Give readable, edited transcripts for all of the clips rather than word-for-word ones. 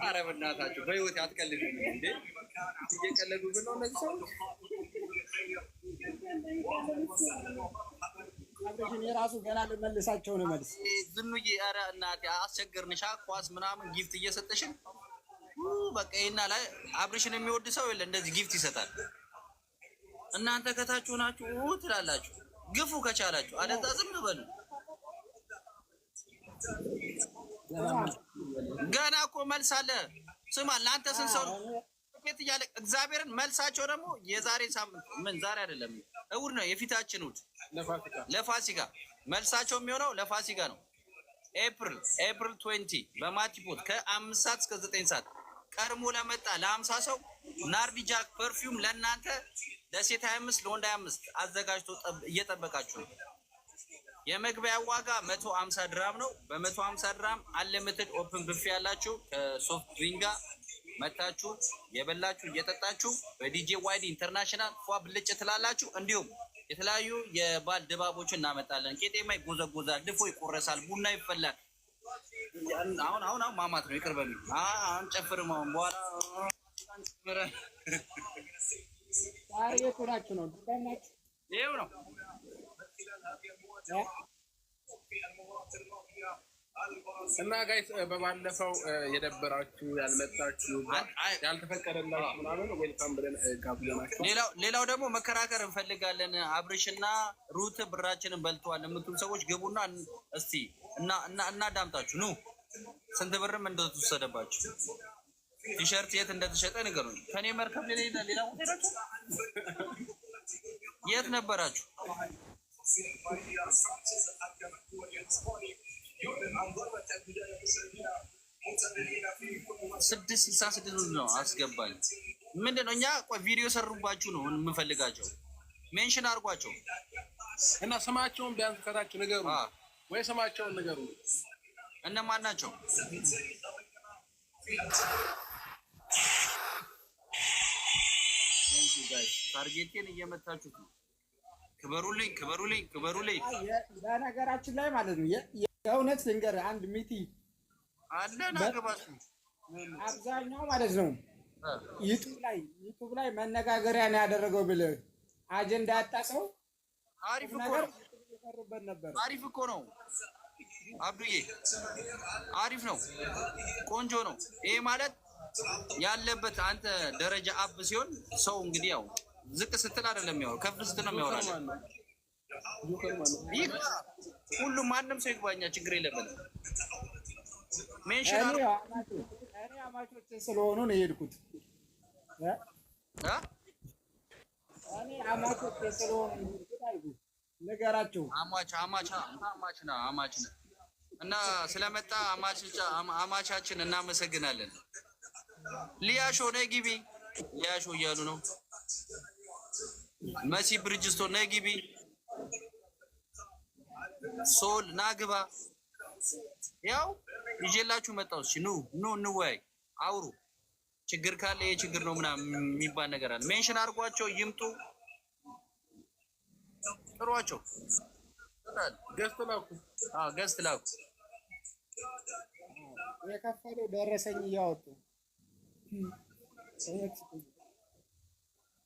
ኧረ በእናታችሁ በህይወት አትቀልዱ እንዴ! እየቀለዱብን ነው እነዚህ ሰዎች። የራሱ ገና ልመልሳቸው ነው መልስ ዝኑዬ። ኧረ እናቴ አስቸገርንሻ። ኳስ ምናምን ጊፍት እየሰጠሽን በቃ ይሄና ላይ አብርሽን የሚወድ ሰው የለ እንደዚህ ጊፍት ይሰጣል። እናንተ ከታችሁ ናችሁ ትላላችሁ። ግፉ ከቻላችሁ፣ አለዛ ዝም በሉ። ገና እኮ መልስ አለ። ስማ ለአንተ ስንት ሰው ኬት እያለ እግዚአብሔርን መልሳቸው ደግሞ የዛሬ ሳምንት ምን ዛሬ አይደለም እሑድ ነው፣ የፊታችን እሑድ ለፋሲካ መልሳቸው የሚሆነው ለፋሲካ ነው። ኤፕሪል 20 በማቲፖት ከ5 ሰዓት እስከ 9 ሰዓት ቀድሞ ለመጣ ለ50 ሰው ናርዲ ጃክ ፐርፊውም ለእናንተ ለሴት 25 ለወንድ 25 አዘጋጅቶ እየጠበቃችሁ ነው። የመግቢያ ዋጋ 150 ድራም ነው። በ150 ድራም አንሊሚትድ ኦፕን ብፌ ያላችሁ ከሶፍት ድሪንክ ጋር መታችሁ የበላችሁ እየጠጣችሁ በዲጄ ዋይዲ ኢንተርናሽናል ፏ ብልጭ ትላላችሁ። እንዲሁም የተለያዩ የባል ድባቦችን እናመጣለን። ቄጤማ ይጎዘጎዛል፣ ድፎ ይቆረሳል፣ ቡና ይፈላል። አሁን ማማት ነው። ይቅር በሉኝ። አሁን ጨፍርም አሁን በኋላ የቱናችሁ ነው? ይኸው ነው። እና ጋይስ በባለፈው የደበራችሁ ያልመጣችሁ ያልተፈቀደላችሁ ምናምን ዌልካም ብለን ጋብዘናችሁ። ሌላው ደግሞ መከራከር እንፈልጋለን። አብርሽና ሩት ብራችንን በልተዋል የምትሉ ሰዎች ግቡና እስቲ እና ዳምጣችሁ ኑ ስንት ብርም እንደተወሰደባችሁ ቲሸርት የት እንደተሸጠ ንገሩኝ። ከኔ መርከብ ሌላ ቦታ ሄዳችሁ የት ነበራችሁ? 666 ነው አስገባኝ። ምንድነው? እኛ ቆይ ቪዲዮ ሰሩባችሁ ነው የምንፈልጋቸው። ሜንሽን አድርጓቸው እና ስማቸውን ቢያንስ ከታች ንገሩ ወይ ስማቸውን ንገሩ። እነማን ናቸው? ታርጌቴን እየመታችሁት ነው። ክበሩልኝ። በነገራችን ላይ ማለት ነው የእውነት ልንገርህ አንድ ሚቲ አለ ናገባሱ አብዛኛው ማለት ነው ዩቱብ ላይ መነጋገሪያ ነው ያደረገው ብለህ አጀንዳ ያጣ ሰው አሪፍ እኮ ነው አብዱዬ፣ አሪፍ ነው፣ ቆንጆ ነው። ይሄ ማለት ያለበት አንተ ደረጃ አብ ሲሆን ሰው እንግዲህ ያው ዝቅ ስትል አይደለም የሚያወራው፣ ከፍ ስትል ነው የሚያወራው። ሁሉም ማንም ሰው ይግባኛ፣ ችግር የለበትም። ሜንሽን እኔ አማቾች ስለሆኑ ነው የሄድኩት። እኔ አማቾች ስለሆኑ ነገራቸው አማች ነው እና ስለመጣ አማቻችን እናመሰግናለን። ሊያሾ ነይ ግቢ፣ ሊያሾ እያሉ ነው። መሲ ብርጅስቶን ነይ ግቢ፣ ሶል ናግባ። ያው ይዤላችሁ መጣሁ። እሺ ኑ እንወያይ፣ አውሩ። ችግር ካለ የችግር ነው ምናምን የሚባል ነገር አለ። ሜንሽን አድርጓቸው ይምጡ፣ ጥሯቸው። ገስት ላኩ። የከፈለው ደረሰኝ እያወጡ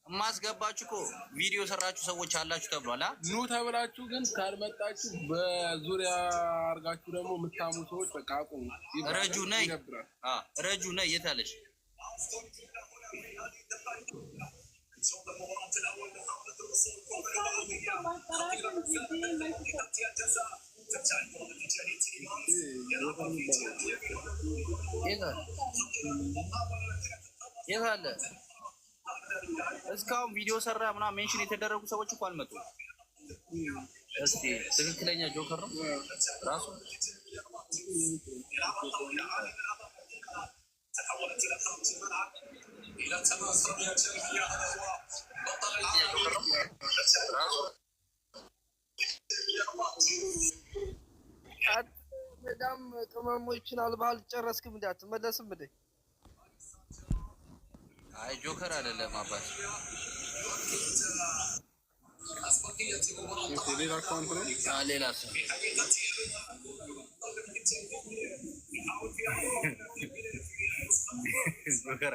ማስገባችሁ እኮ ቪዲዮ ሰራችሁ ሰዎች አላችሁ ተብሏል። ኑ ተብላችሁ ግን ካልመጣችሁ በዙሪያ አርጋችሁ ደግሞ የምታሙ ሰዎች በቃ አቁሙ። ረጁ ነይ የት አለሽ? የት አለ? እስካሁን ቪዲዮ ሰራ ምናምን ሜንሽን የተደረጉ ሰዎች እኮ አልመጡም። እስቲ ትክክለኛ ጆከር ነው ራሱ። በጣም ቅመሞችን አልባል ጨረስክም እንዴ? አትመለስም እንዴ? አይ ጆከር አይደለም አባት። ሌላ አካውንት ነው። ሌላ ሰው መከራ